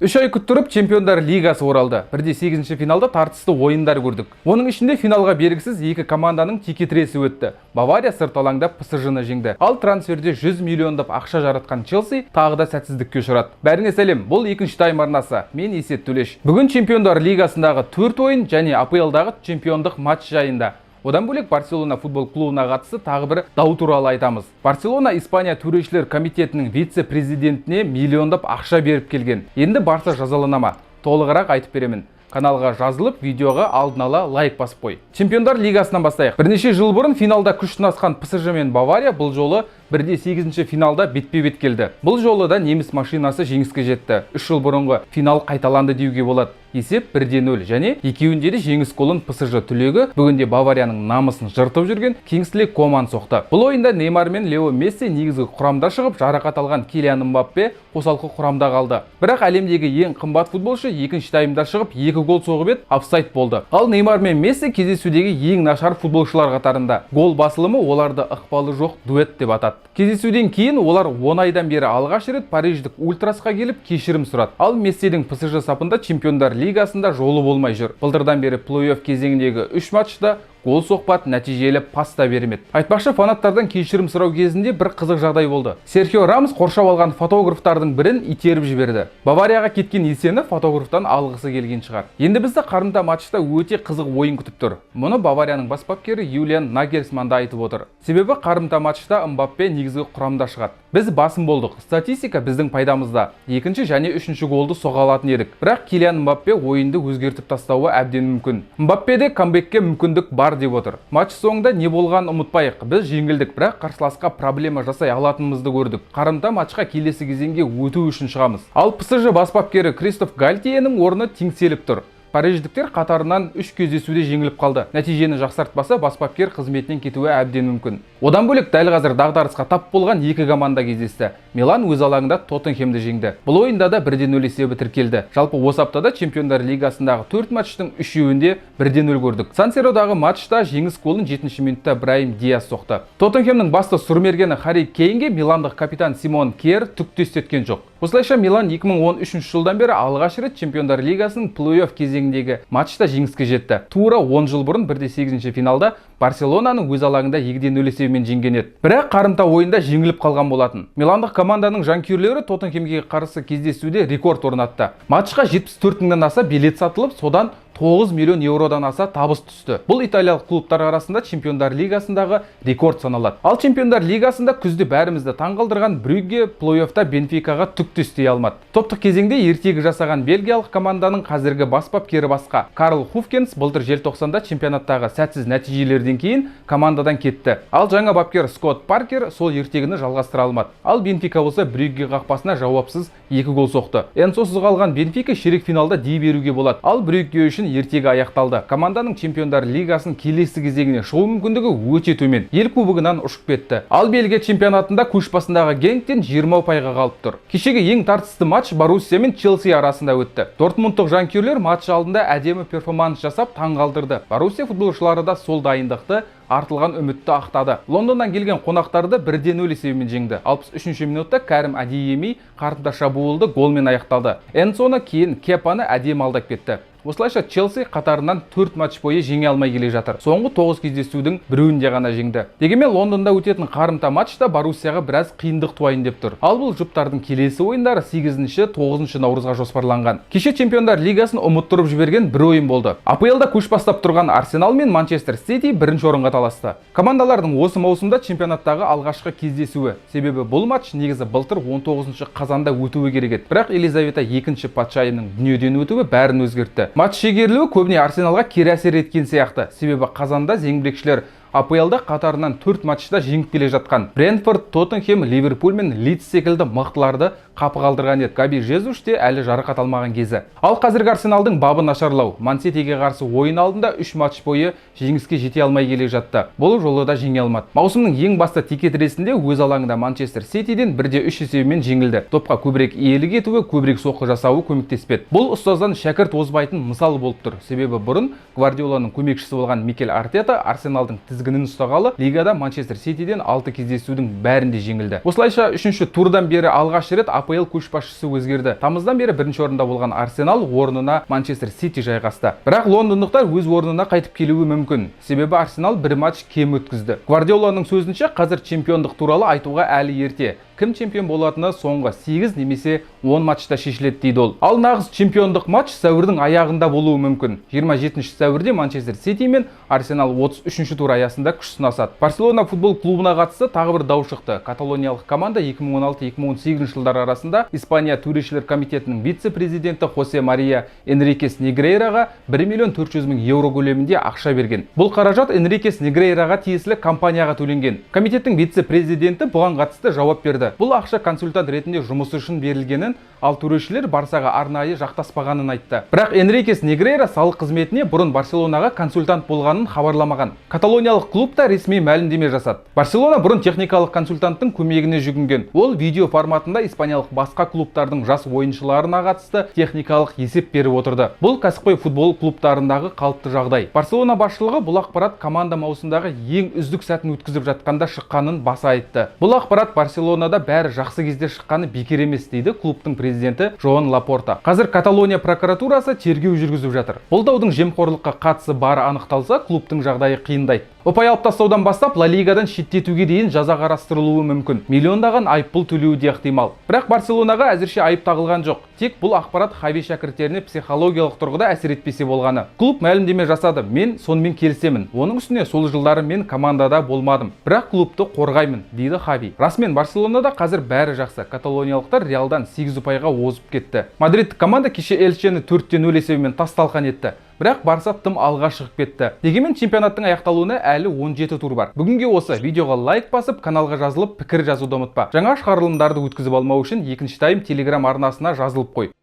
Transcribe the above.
3 ай күттіріп Чемпиондар Лигасы оралды. 1/8 финалда тартысты ойындар көрдік. Оның ішінде финалға бергісіз екі команданың текетіресі өтті. Бавария сырт алаңда PSG-ны жеңді. Ал трансферде 100 миллиондап ақша жаратқан Челси тағы да сәтсіздікке ұшырады. Бәріңе сәлем, бұл екінші тайм арнасы. Мен Есет Төлеш. Бүгін Чемпиондар Лигасындағы 4 ойын және АПЛ-дағы чемпиондық матч жайында. Одан бөлек Барселона футбол клубына қатысты тағы бір дау туралы айтамыз. Барселона Испания төрешілер комитетінің вице-президентіне миллиондап ақша беріп келген. Енді Барса жазалана ма? Толығырақ айтып беремін. Каналға жазылып, видеоға алдын ала лайк басып қой. Чемпиондар Лигасынан бастайық. Бірнеше жыл бұрын финалда күш сынасқан PSG мен Бавария бұл жолы 1/8 финалда бетпе-бет келді. Бұл жолы да неміс машинасы жеңіске жетті. 3 жыл бұрынғы финал қайталанды деуге болады. Есеп 1-0 және екеуінде де жеңіс голын PSG түлегі бүгінде Баварияның намысын жыртып жүрген Кингсли Коман соқты. Бұл ойында Неймар мен Лео Месси негізгі құрамда шығып, жарақат алған Килиан Мбаппе қосалқы құрамда қалды. Бірақ әлемдегі ең қымбат футболшы екінші таймда шығып 2 гол соғып еді, офсайд болды. Ал Неймар мен Месси кездесудегі ең нашар футболшылар қатарында. Гол басылымы оларды ықпалы жоқ дуэт деп атады. Кездесуден кейін олар 10 айдан бері алғаш рет Париждік Ультрасқа келіп кешірім сұрады. Ал Мессидің PSG сапында Чемпиондар Лигасында жолы болмай жүр. Былтырдан бері плей-офф кезеңіндегі 3 матчта гол соқпады, нәтижелі паста бермеді. Айтпақшы, фанаттардан кешірім сұрау кезінде бір қызық жағдай болды. Серхио Рамос қоршап алған фотографтардың бірін итеріп жіберді. Баварияға кеткен есені фотографтан алғысы келген шығар. Енді бізді қарымта матчта өте қызық ойын күтіп тұр. Мұны Баварияның бас бапкері Юлиан Нагельсман да айтып отыр. Себебі қарымта матчта Мбаппе негізгі құрамда шығады. Біз басым болдық. Статистика біздің пайдамызда. Екінші және үшінші голды соға алатын едік. Бірақ Килиан Мбаппе ойынды өзгертіп тастауы әбден мүмкін. Мбаппеде камбекке мүмкіндік бар деп отыр. Матч соңында не болғанын ұмытпайық. Біз жеңілдік, бірақ қарсыласқа проблема жасай алатынымызды көрдік. Қарымта матчқа келесі кезеңге өту үшін шығамыз. Ал PSG бас бапкері Кристоф Гальтиенің орны теңселіп тұр. Париждіктер қатарынан 3 кездесуде жеңіліп қалды. Нәтижені жақсартпаса, бас бапкер қызметінен кетуі әбден мүмкін. Одан бөлек дәл қазір дағдарысқа тап болған екі команда кездесті. Милан өз алаңында Тоттенхемді жеңді. Бұл ойында да 1-0 есебі тіркелді. Жалпы осы аптада Чемпиондар Лигасындағы 4 матчтың 3-еуінде 1-0 көрдік. Сан-Сиродағы матчта жеңіс голын 7 минутта Брайм Диас соқты. Тоттенхемнің басты сұрмергені Харри Кейнге миландық капитан Симон Кьер түк те істеткен жоқ. Осылайша Милан 2013 жылдан бері алғаш рет Чемпиондар Лигасының плей-офф кезеңіндегі матчта жеңіске жетті. Тура 10 жыл бұрын 1/8 финалда Барселонаның өз алаңында 2-0 есебімен жеңген еді. Бірақ қарымта ойында жеңіліп қалған болатын. Миландық команданың жанкүйерлері Тоттенхемге қарсы кездесуде рекорд орнатты. Матчқа 74 мыңнан аса билет сатылып, содан 9 миллион еуродан аса табыс түсті. Бұл италиялық клубтар арасында Чемпиондар Лигасындағы рекорд саналады. Ал Чемпиондар Лигасында күзде бәрімізді таңғалдырған Брюгге плей-оффта Бенфикаға түк те істей алмады. Топтық кезеңде ертегі жасаған бельгиялық команданың қазіргі бас бапкері басқа. Карл Хуфкенс былтыр желтоқсанда чемпионаттағы сәтсіз нәтижелерден кейін командадан кетті. Ал жаңа бапкер Скотт Паркер сол ертегіні жалғастыра алмады. Ал Бенфика болса Брюгге қақпасына жауапсыз 2 гол соқты. Энсосыз қалған Бенфика ширек финалда дей беруге болады. Ал Брюгге үшін ертегі аяқталды. Команданың Чемпиондар Лигасын келесі кезеңіне шығу мүмкіндігі өте төмен. Ел кубогынан ұшып кетті. Ал Бельгия чемпионатында көш басындағы Генктен 20 ұпайға қалып тұр. Кешегі ең тартысты матч Боруссия мен Челси арасында өтті. Дортмундтық жанкүйерлер матч алдында әдемі перформанс жасап таң қалдырды. Боруссия футболшылары да сол дайындықты артылған үмітті ақтады. Лондоннан келген қонақтарды 1-0 есебімен жеңді. 63 минутта Кәрім Адиеми қарымта шабуылды голмен аяқталды. Энсоны кейін Кепаны әдемі алдап кетті. Осылайша Челси қатарынан 4 матч бойы жеңе алмай келе жатыр. Соңғы 9 кездесудің біреуінде ғана жеңді. Дегенмен Лондонда өтетін қарымта матчта Боруссияға біраз қиындық туайын деп тұр. Ал бұл жұптардың келесі ойындары 8-9 наурызға жоспарланған. Кеше Чемпиондар Лигасын ұмыттырып жіберген бір ойын болды. АПЛда көш бастап тұрған Арсенал мен Манчестер Сити бірінші орынға таласты. Командалардың осы маусымда чемпионаттағы алғашқы кездесуі. Себебі бұл матч негізі былтыр 19 қазанда өтуі керек еді. Бірақ Елизавета 2 патшайымның дүниеден өтуі бәрін өзгертті. Матч шегерілуі көбіне Арсеналға кері әсер еткен сияқты. Себебі қазанда зеңбірекшілер АПЛда қатарынан 4 матчта жеңіп келе жатқан. Брентфорд, Тоттенхем, Ливерпуль мен Лидс секілді мықтыларды қапы қалдырған еді. Габи Жезус те әлі жарақат алмаған кезі. Ал қазіргі Арсеналдың бабы нашарлау. Ман-Ситиге қарсы ойын алдында 3 матч бойы жеңіске жете алмай келе жатты. Бұл жолы да жеңе алмады. Маусымның ең басты текетіресінде өз алаңында Манчестер Ситиден 1-3 есебімен жеңілді. Топқа көбірек иелік етуі, көбірек соққы жасауы көмектеспеді. Бұл ұстаздан шәкірт озбайтын мысал болып тұр. Себебі бұрын Гвардиоланың көмекшісі болған Микель Артета Арсеналдың тізгінін тізгінін ұстағалы лигада Манчестер Ситиден 6 кездесудің бәрінде жеңілді. Осылайша 3-ші турдан бері алғаш рет АПЛ көшбасшысы өзгерді. Тамыздан бері 1-ші орында болған Арсенал орнына Манчестер Сити жайғасты. Бірақ лондондықтар өз орнына қайтып келуі мүмкін. Себебі Арсенал бір матч кем өткізді. Гвардиоланың сөзінше қазір чемпиондық туралы айтуға әлі ерте. Кім чемпион болатыны соңғы 8 немесе 10 матчта шешіледі дейді ол. Ал нағыз чемпиондық матч сәуірдің аяғында болуы мүмкін. 27 сәуірде Манчестер Сити мен Арсенал 33-ші тур аясында күш сынасады. Барселона футбол клубына қатысты тағы бір дау шықты. Каталониялық команда 2016-2018 жылдар арасында Испания төрешілер комитетінің вице-президенті Хосе Мария Энрикес Негрейраға 1 миллион 400 мың евро көлемінде ақша берген. Бұл қаражат Энрикес Негрейраға тиесілі компанияға төленген. Комитеттің вице-президенті бұған қатысты жауап берді. Бұл ақша консультант ретінде жұмысы үшін берілгенін, ал төрешілер Барсаға арнайы жақтаспағанын айтты. Бірақ Энрикес Негрейра салық қызметіне бұрын Барселонаға консультант болғанын хабарламаған. Каталониялық клуб та ресми мәлімдеме жасады. Барселона бұрын техникалық консультанттың көмегіне жүгінген. Ол видео форматында испаниялық басқа клубтардың жас ойыншыларына қатысты техникалық есеп беріп отырды. Бұл кәсіпқой футбол клубтарындағы қалыпты жағдай. Барселона басшылығы бұл ақпарат команда маусымдағы ең үздік сәтін өткізіп жатқанда шыққанын баса айтты. Бұл ақпарат Барселонада бәрі жақсы кезде шыққаны бекер емес дейді клубтың президенті Жоан Лапорта. Қазір Каталония прокуратурасы тергеу жүргізіп жатыр. Бұл даудың жемқорлыққа қатысы бары анықталса, клубтың жағдайы қиындайды. Ұпай алып тастаудан бастап Ла Лигадан шеттетуге дейін жаза қарастырылуы мүмкін. Миллиондаған айыппұл төлеуі де ықтимал. Бірақ Барселонаға әзірше айып тағылған жоқ. Тек бұл ақпарат Хави шәкірттеріне психологиялық тұрғыда әсер етпесе болғаны. Клуб мәлімдеме жасады. Мен сонымен келісемін. Оның үстіне сол жылдары мен командада болмадым. Бірақ клубты қорғаймын, дейді Хави. Расымен Барселонада қазір бәрі жақсы. Каталониялықтар Реалдан 8 ұпайға озып кетті. Мадрид команда кеше Элчені 4-0 есебімен тас-талқан етті. Бірақ Барса тым алға шығып кетті. Дегенмен чемпионаттың аяқталуына әлі 17 тур бар. Бүгінге осы. Видеоға лайк басып, каналға жазылып, пікір жазуды ұмытпа. Жаңа шығарылымдарды өткізіп алмау үшін екінші тайм Telegram арнасына жазылып қой.